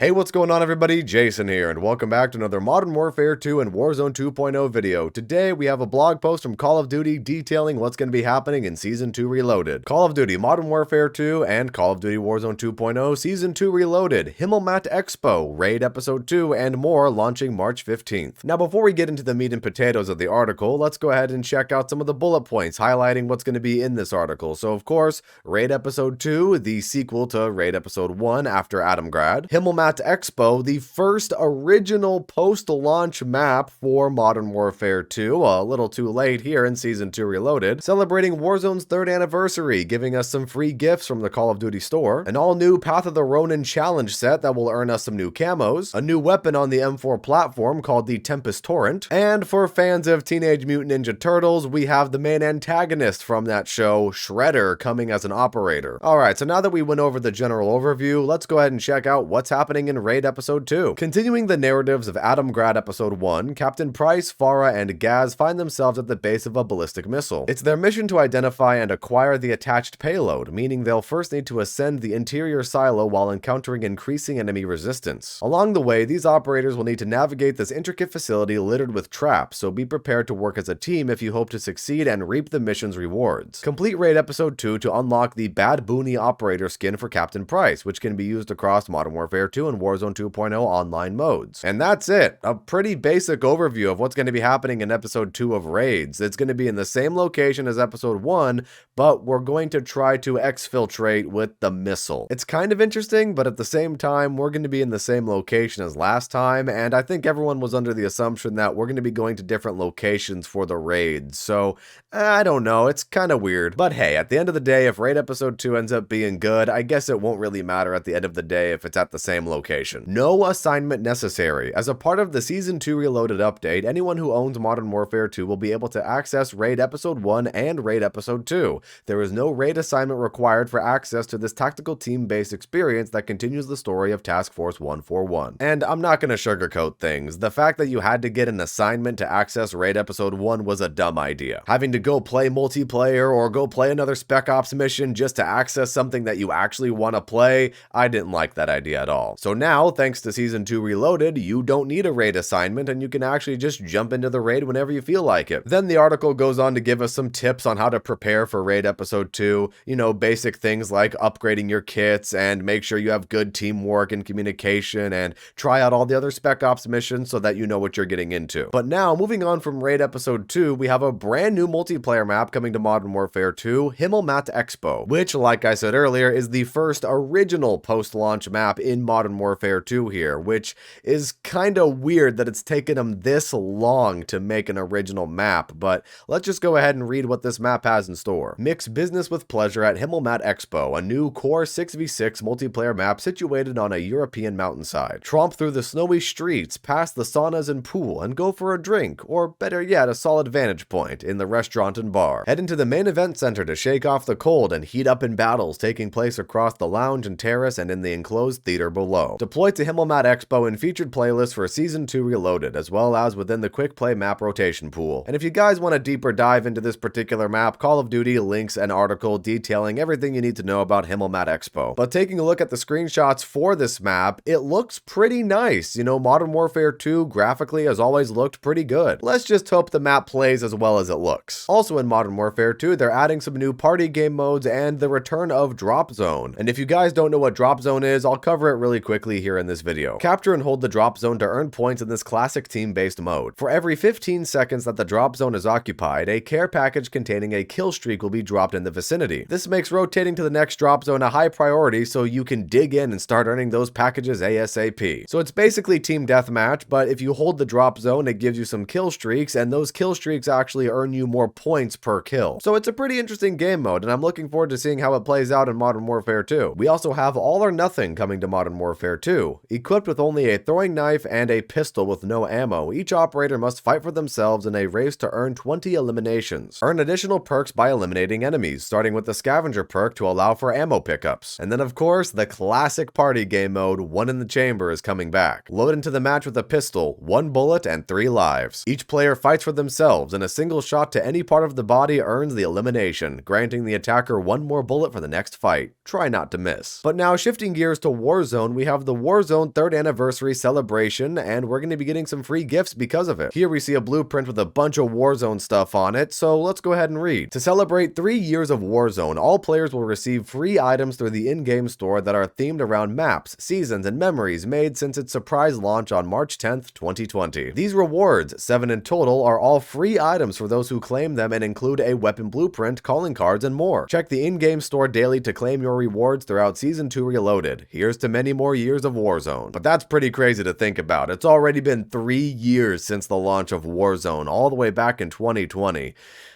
Hey, what's going on everybody? Jason here, and welcome back to another Modern Warfare 2 and Warzone 2.0 video. Today, we have a blog post from Call of Duty detailing what's going to be happening in Season 2 Reloaded. Call of Duty Modern Warfare 2 and Call of Duty Warzone 2.0 Season 2 Reloaded, Himmelmatt Expo, Raid Episode 2, and more launching March 15th. Now, before we get into the meat and potatoes of the article, let's go ahead and check out some of the bullet points highlighting what's going to be in this article. So, of course, Raid Episode 2, the sequel to Raid Episode 1 after Adamgrad. Himmelmatt Expo, the first original post-launch map for Modern Warfare 2, a little too late here in Season 2 Reloaded, celebrating Warzone's 3rd anniversary, giving us some free gifts from the Call of Duty store, an all-new Path of the Ronin challenge set that will earn us some new camos, a new weapon on the M4 platform called the Tempest Torrent, and for fans of Teenage Mutant Ninja Turtles, we have the main antagonist from that show, Shredder, coming as an operator. Alright, so now that we went over the general overview, let's go ahead and check out what's happening in Raid Episode 2. Continuing the narratives of Adamgrad Episode 1, Captain Price, Farah, and Gaz find themselves at the base of a ballistic missile. It's their mission to identify and acquire the attached payload, meaning they'll first need to ascend the interior silo while encountering increasing enemy resistance. Along the way, these operators will need to navigate this intricate facility littered with traps, so be prepared to work as a team if you hope to succeed and reap the mission's rewards. Complete Raid Episode 2 to unlock the Bad Boonie operator skin for Captain Price, which can be used across Modern Warfare 2 and Warzone 2.0 online modes. And that's it. A pretty basic overview of what's going to be happening in Episode 2 of Raids. It's going to be in the same location as Episode 1, but we're going to try to exfiltrate with the missile. It's kind of interesting, but at the same time, we're going to be in the same location as last time, and I think everyone was under the assumption that we're going to be going to different locations for the raids, so I don't know, it's kind of weird. But hey, at the end of the day, if Raid Episode 2 ends up being good, I guess it won't really matter at the end of the day if it's at the same location. No assignment necessary. As a part of the Season 2 Reloaded update, anyone who owns Modern Warfare 2 will be able to access Raid Episode 1 and Raid Episode 2. There is no raid assignment required for access to this tactical team-based experience that continues the story of Task Force 141. And I'm not going to sugarcoat things. The fact that you had to get an assignment to access Raid Episode 1 was a dumb idea. Having to go play multiplayer or go play another Spec Ops mission just to access something that you actually want to play, I didn't like that idea at all. So now, thanks to Season 2 Reloaded, you don't need a raid assignment and you can actually just jump into the raid whenever you feel like it. Then the article goes on to give us some tips on how to prepare for Raid Episode 2, you know, basic things like upgrading your kits and make sure you have good teamwork and communication and try out all the other Spec Ops missions so that you know what you're getting into. But now, moving on from Raid Episode 2, we have a brand new multiplayer map coming to Modern Warfare 2, Himmelmatt Expo, which, like I said earlier, is the first original post-launch map in Modern Warfare 2 here, which is kind of weird that it's taken them this long to make an original map, but let's just go ahead and read what this map has in store. Mix business with pleasure at Himmelmatt Expo, a new core 6v6 multiplayer map situated on a European mountainside. Tromp through the snowy streets, past the saunas and pool, and go for a drink, or better yet, a solid vantage point in the restaurant and bar. Head into the main event center to shake off the cold and heat up in battles taking place across the lounge and terrace and in the enclosed theater below. Deploy to Himmelmatt Expo in featured playlists for Season 2 Reloaded, as well as within the quick play map rotation pool. And if you guys want a deeper dive into this particular map, Call of Duty links an article detailing everything you need to know about Himmelmatt Expo. But taking a look at the screenshots for this map, it looks pretty nice. You know, Modern Warfare 2 graphically has always looked pretty good. Let's just hope the map plays as well as it looks. Also in Modern Warfare 2, they're adding some new party game modes and the return of Drop Zone. And if you guys don't know what Drop Zone is, I'll cover it really quickly here in this video. Capture and hold the drop zone to earn points in this classic team-based mode. For every 15 seconds that the drop zone is occupied, a care package containing a kill streak will be dropped in the vicinity. This makes rotating to the next drop zone a high priority so you can dig in and start earning those packages ASAP. So it's basically team deathmatch, but if you hold the drop zone, it gives you some kill streaks, and those kill streaks actually earn you more points per kill. So it's a pretty interesting game mode, and I'm looking forward to seeing how it plays out in Modern Warfare 2. We also have All or Nothing coming to Modern Warfare 2. Equipped with only a throwing knife and a pistol with no ammo, each operator must fight for themselves in a race to earn 20 eliminations. Earn additional perks by eliminating enemies, starting with the scavenger perk to allow for ammo pickups. And then of course, the classic party game mode, One in the Chamber, is coming back. Load into the match with a pistol, 1 bullet and 3 lives. Each player fights for themselves, and a single shot to any part of the body earns the elimination, granting the attacker 1 more bullet for the next fight. Try not to miss. But now, shifting gears to Warzone, we have the Warzone 3rd anniversary celebration, and we're going to be getting some free gifts because of it. Here we see a blueprint with a bunch of Warzone stuff on it, so let's go ahead and read. To celebrate 3 years of Warzone, all players will receive free items through the in-game store that are themed around maps, seasons, and memories made since its surprise launch on March 10th, 2020. These rewards, 7 in total, are all free items for those who claim them and include a weapon blueprint, calling cards, and more. Check the in-game store daily to claim your rewards throughout Season 2 Reloaded. Here's to many more years of Warzone. But that's pretty crazy to think about. It's already been 3 years since the launch of Warzone, all the way back in 2020.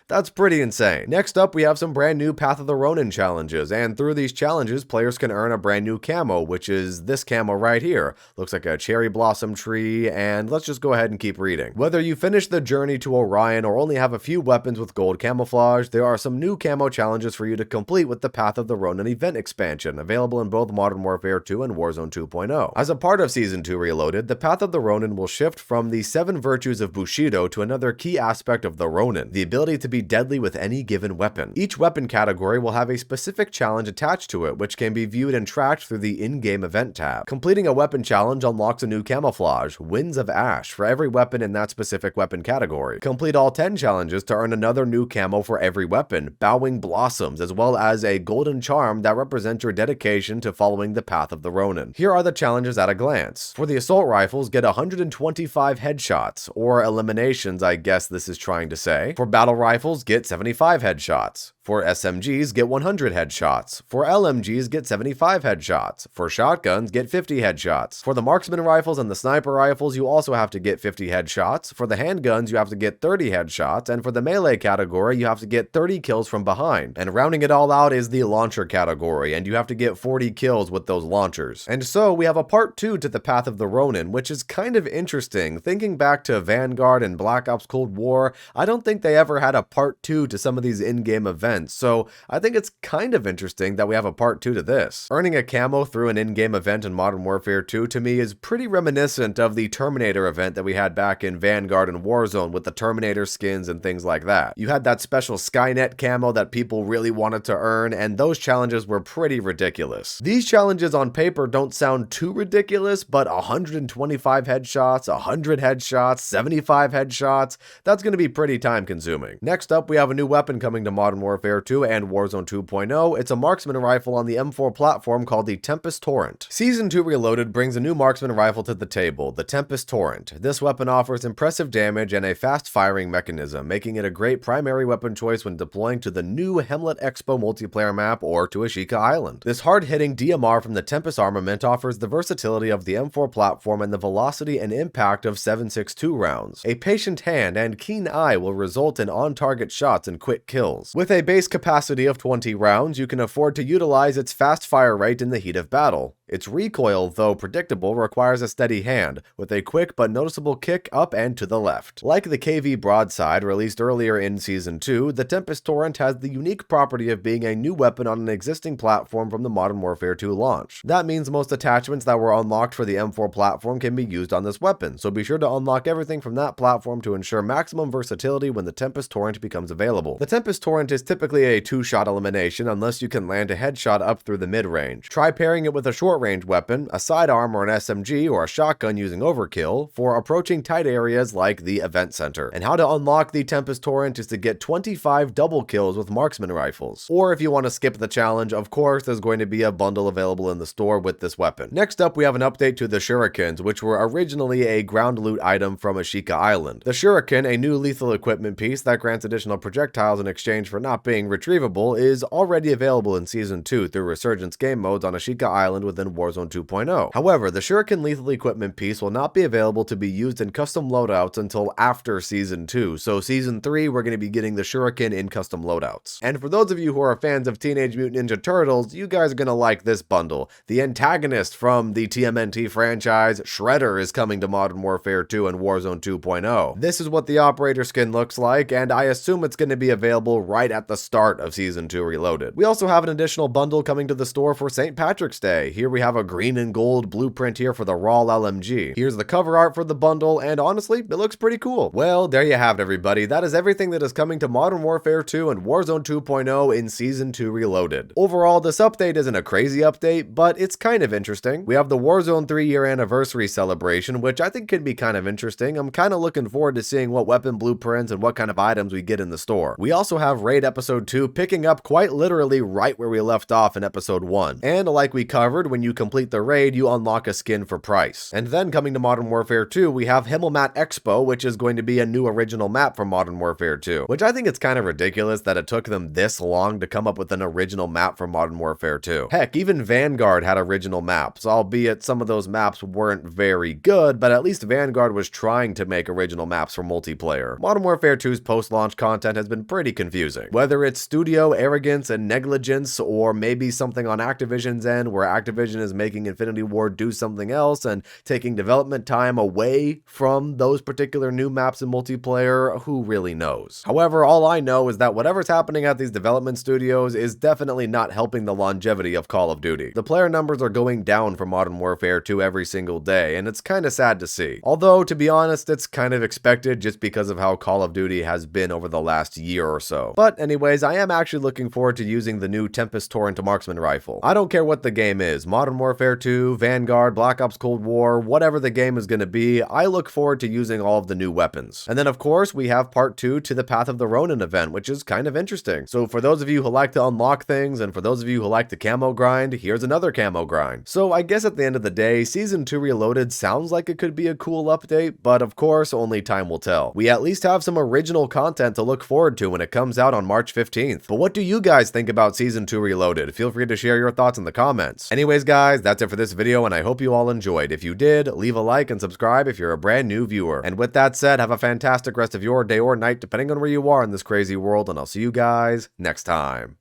That's pretty insane. Next up, we have some brand new Path of the Ronin challenges, and through these challenges, players can earn a brand new camo, which is this camo right here. Looks like a cherry blossom tree, and let's just go ahead and keep reading. Whether you finish the journey to Orion or only have a few weapons with gold camouflage, there are some new camo challenges for you to complete with the Path of the Ronin event expansion, available in both Modern Warfare 2 and Warzone 2.0. As a part of Season 2 Reloaded, the Path of the Ronin will shift from the 7 virtues of Bushido to another key aspect of the Ronin, the ability to be deadly with any given weapon. Each weapon category will have a specific challenge attached to it, which can be viewed and tracked through the in-game event tab. Completing a weapon challenge unlocks a new camouflage, Winds of Ash, for every weapon in that specific weapon category. Complete all 10 challenges to earn another new camo for every weapon, Bowing Blossoms, as well as a golden charm that represents your dedication to following the Path of the Ronin. Here are the challenges at a glance. For the assault rifles, get 125 headshots, or eliminations, I guess this is trying to say. For battle rifles, get 75 headshots. For SMGs, get 100 headshots. For LMGs, get 75 headshots. For shotguns, get 50 headshots. For the marksman rifles and the sniper rifles, you also have to get 50 headshots. For the handguns, you have to get 30 headshots. And for the melee category, you have to get 30 kills from behind. And rounding it all out is the launcher category, and you have to get 40 kills with those launchers. And so we have a part 2 to the Path of the Ronin, which is kind of interesting. Thinking back to Vanguard and Black Ops Cold War, I don't think they ever had a part 2 to some of these in-game events. So I think it's kind of interesting that we have a part 2 to this. Earning a camo through an in-game event in Modern Warfare 2 to me is pretty reminiscent of the Terminator event that we had back in Vanguard and Warzone with the Terminator skins and things like that. You had that special Skynet camo that people really wanted to earn, and those challenges were pretty ridiculous. These challenges on paper don't sound too ridiculous, but 125 headshots, 100 headshots, 75 headshots, that's going to be pretty time consuming. Next up, we have a new weapon coming to Modern Warfare 2 and Warzone 2.0. It's a marksman rifle on the M4 platform called the Tempest Torrent. Season 2 Reloaded brings a new marksman rifle to the table, the Tempest Torrent. This weapon offers impressive damage and a fast firing mechanism, making it a great primary weapon choice when deploying to the new Himmelmatt Expo multiplayer map or to Ashika Island. This hard-hitting DMR from the Tempest armament offers the versatility of the M4 platform and the velocity and impact of 7.62 rounds. A patient hand and keen eye will result in on-target shots and quick kills. With a base capacity of 20 rounds, you can afford to utilize its fast fire rate in the heat of battle. Its recoil, though predictable, requires a steady hand, with a quick but noticeable kick up and to the left. Like the KV broadside released earlier in Season 2, the Tempest Torrent has the unique property of being a new weapon on an existing platform from the Modern Warfare 2 launch. That means most attachments that were unlocked for the M4 platform can be used on this weapon, so be sure to unlock everything from that platform to ensure maximum versatility when the Tempest Torrent becomes available. The Tempest Torrent is typically a 2-shot elimination unless you can land a headshot up through the mid-range. Try pairing it with a short-range weapon, a sidearm or an SMG or a shotgun using overkill for approaching tight areas like the event center. And how to unlock the Tempest Torrent is to get 25 double kills with marksman rifles. Or if you want to skip the challenge, of course, there's going to be a bundle available in the store with this weapon. Next up, we have an update to the Shurikens, which were originally a ground loot item from Ashika Island. The Shuriken, a new lethal equipment piece that grants additional projectiles in exchange for not being retrievable, is already available in Season 2 through Resurgence game modes on Ashika Island within Warzone 2.0. However, the Shuriken lethal equipment piece will not be available to be used in custom loadouts until after Season 2, so Season 3 we're going to be getting the Shuriken in custom loadouts. And for those of you who are fans of Teenage Mutant Ninja Turtles, you guys are going to like this bundle. The antagonist from the TMNT franchise, Shredder, is coming to Modern Warfare 2 and Warzone 2.0. This is what the operator skin looks like, and I assume it's going to be available right at the start of Season 2 Reloaded. We also have an additional bundle coming to the store for St. Patrick's Day. Here we have a green and gold blueprint here for the raw LMG. Here's the cover art for the bundle, and honestly, it looks pretty cool. Well, there you have it, everybody. That is everything that is coming to Modern Warfare 2 and Warzone 2.0 in Season 2 Reloaded. Overall, this update isn't a crazy update, but it's kind of interesting. We have the Warzone 3-year anniversary celebration, which I think could be kind of interesting. I'm kind of looking forward to seeing what weapon blueprints and what kind of items we get in the store. We also have Raid Episode 2 picking up quite literally right where we left off in Episode 1. And like we covered, when you complete the raid, you unlock a skin for price. And then coming to Modern Warfare 2, we have Himmelmatt Expo, which is going to be a new original map for Modern Warfare 2, which I think it's kind of ridiculous that it took them this long to come up with an original map for Modern Warfare 2. Heck, even Vanguard had original maps, albeit some of those maps weren't very good, but at least Vanguard was trying to make original maps for multiplayer. Modern Warfare 2's post-launch content has been pretty confusing. Whether it's studio arrogance and negligence, or maybe something on Activision's end where Activision is making Infinity Ward do something else and taking development time away from those particular new maps in multiplayer, who really knows? However, all I know is that whatever's happening at these development studios is definitely not helping the longevity of Call of Duty. The player numbers are going down for Modern Warfare 2 every single day, and it's kind of sad to see. Although, to be honest, it's kind of expected just because of how Call of Duty has been over the last year or so. But anyways, I am actually looking forward to using the new Tempest Torrent Marksman rifle. I don't care what the game is, Modern Warfare 2, Vanguard, Black Ops Cold War, whatever the game is going to be, I look forward to using all of the new weapons. And then of course, we have part 2 to the Path of the Ronin event, which is kind of interesting. So for those of you who like to unlock things, and for those of you who like to camo grind, here's another camo grind. So I guess at the end of the day, Season 2 Reloaded sounds like it could be a cool update, but of course, only time will tell. We at least have some original content to look forward to when it comes out on March 15th. But what do you guys think about Season 2 Reloaded? Feel free to share your thoughts in the comments. Anyways guys, that's it for this video, and I hope you all enjoyed. If you did, leave a like and subscribe if you're a brand new viewer. And with that said, have a fantastic rest of your day or night, depending on where you are in this crazy world, and I'll see you guys next time.